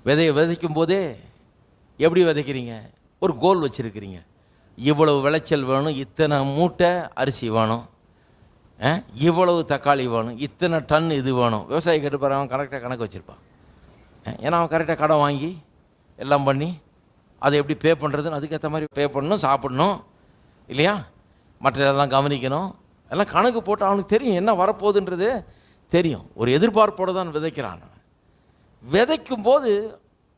விதையை விதைக்கும் போதே எப்படி விதைக்கிறீங்க? ஒரு கோல் வச்சுருக்கிறீங்க. இவ்வளவு விளைச்சல் வேணும், இத்தனை மூட்டை அரிசி வேணும், இவ்வளவு தக்காளி வேணும், இத்தனை டன் இது வேணும். விவசாயி கேட்டு பாரு, அவன் கரெக்டாக கணக்கு வச்சுருப்பான். ஏன்னா அவன் கரெக்டாக கடன் வாங்கி எல்லாம் பண்ணி அதை எப்படி பே பண்ணுறதுன்னு அதுக்கேற்ற மாதிரி பே பண்ணணும், சாப்பிடணும் இல்லையா, மற்றதெல்லாம் கவனிக்கணும். எல்லாம் கணக்கு போட்டு அவனுக்கு தெரியும் என்ன வரப்போகுதுன்றது தெரியும். ஒரு எதிர்பார்ப்போடு தான் விதைக்கிறான். விதைக்கும் போது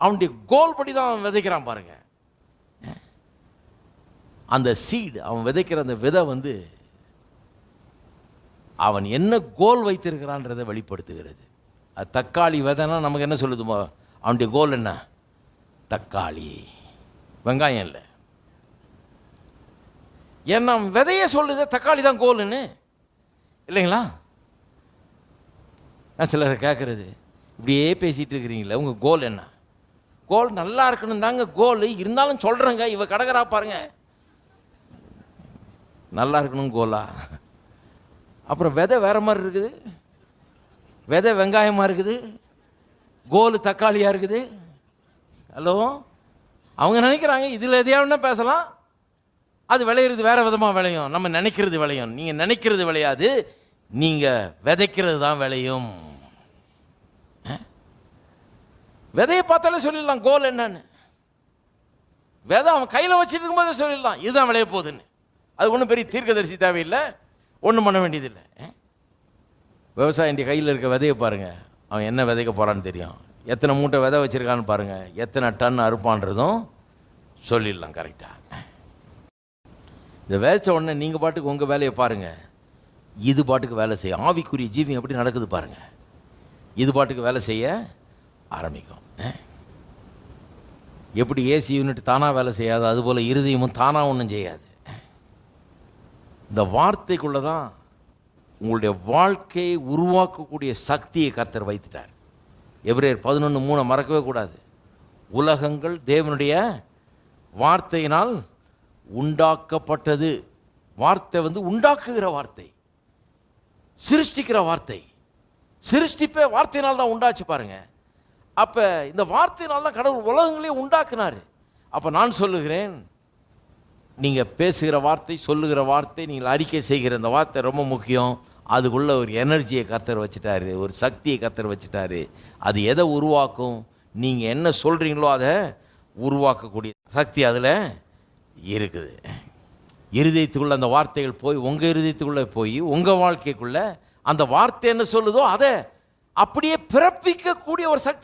அவனுடைய கோல் படி தான் அவன் விதைக்கிறான் பாருங்கள். அந்த சீடு, அவன் விதைக்கிற அந்த விதை அவன் என்ன கோல் வைத்திருக்கிறான்றதை வெளிப்படுத்துகிறது. அது தக்காளி விதைனா நமக்கு என்ன சொல்லுதுமோ, அவனுடைய கோல் என்ன? தக்காளி, வெங்காயம் இல்லை. ஏன்னா விதைய சொல்லுது தக்காளி தான் கோல்னு இல்லைங்களா? நான் சிலரை கேட்குறது, இப்படியே பேசிகிட்டு இருக்கிறீங்களே, உங்கள் கோல் என்ன? கோல் நல்லா இருக்கணும் தாங்க கோல், இருந்தாலும் சொல்கிறேங்க, இவ கடகரா பாருங்க, நல்லா இருக்கணும் கோலா. அப்புறம் விதை வேறு மாதிரி இருக்குது, விதை வெங்காயமாக இருக்குது, கோல் தக்காளியாக இருக்குது. ஹலோ, அவங்க நினைக்கிறாங்க இதில் எதையாவது பேசலாம், அது விளையிறது வேறு விதமாக விளையும், நம்ம நினைக்கிறது விளையும். நீங்கள் நினைக்கிறது விளையாது, நீங்கள் விதைக்கிறது தான் விளையும். விதையை பார்த்தாலே சொல்லிடலாம் கோல் என்னன்னு. விதை அவன் கையில் வச்சுட்டு இருக்கும்போது சொல்லிடலாம் இதுதான் விளைய போகுதுன்னு. அது ஒன்றும் பெரிய தீர்க்கதரிசி தேவையில்லை, ஒன்றும் பண்ண வேண்டியதில்லை. விவசாயிൻ്റെ கையில் இருக்க விதையை பாருங்கள், அவன் என்ன விதைக்க போகிறான்னு தெரியும். எத்தனை மூட்டை விதை வச்சுருக்கான்னு பாருங்கள், எத்தனை டன் அறுப்பான்றதும் சொல்லிடலாம் கரெக்டாக. இதை விதைச்ச உடனே நீங்கள் பாட்டுக்கு உங்கள் வேலையை பாருங்கள், இது பாட்டுக்கு வேலை செய்ய. ஆவிக்குரிய ஜீவியம் எப்படி நடக்குது பாருங்கள், இது பாட்டுக்கு வேலை செய்ய ஆரம்பிக்கும். எப்படி ஏசி யூனிட் தானாக வேலை செய்யாது, அதுபோல் இருதயமும் தானாக ஒன்றும் செய்யாது. இந்த வார்த்தைக்குள்ளே தான் உங்களுடைய வாழ்க்கையை உருவாக்கக்கூடிய சக்தியை கர்த்தர் வைத்துட்டார். எபிரேயர் 11:3 மறக்கவே கூடாது. உலகங்கள் தேவனுடைய வார்த்தையினால் உண்டாக்கப்பட்டது. வார்த்தை உண்டாக்குகிற வார்த்தை, சிருஷ்டிக்கிற வார்த்தை. சிருஷ்டிப்பே வார்த்தையினால் தான் உண்டாச்சு பாருங்க. அப்போ இந்த வார்த்தையினால் தான் கடவுள் உலகங்களையே உண்டாக்குனார். அப்போ நான் சொல்லுகிறேன், நீங்கள் பேசுகிற வார்த்தை, சொல்லுகிற வார்த்தை, நீங்கள் அறிக்கை செய்கிற இந்த வார்த்தை ரொம்ப முக்கியம். அதுக்குள்ளே ஒரு எனர்ஜியை கர்த்தர் வச்சுட்டாரு, ஒரு சக்தியை கர்த்தர் வச்சுட்டாரு. அது எதை உருவாக்கும்? நீங்கள் என்ன சொல்கிறீங்களோ அதை உருவாக்கக்கூடிய சக்தி அதில் இருக்குது. இருதயத்துக்குள்ளே அந்த வார்த்தைகள் போய் உங்கள் இருதயத்துக்குள்ளே போய் உங்கள் வாழ்க்கைக்குள்ளே அந்த வார்த்தை என்ன சொல்லுதோ அதை அப்படியே பிறப்பிக்கக்கூடிய ஒரு சக்தி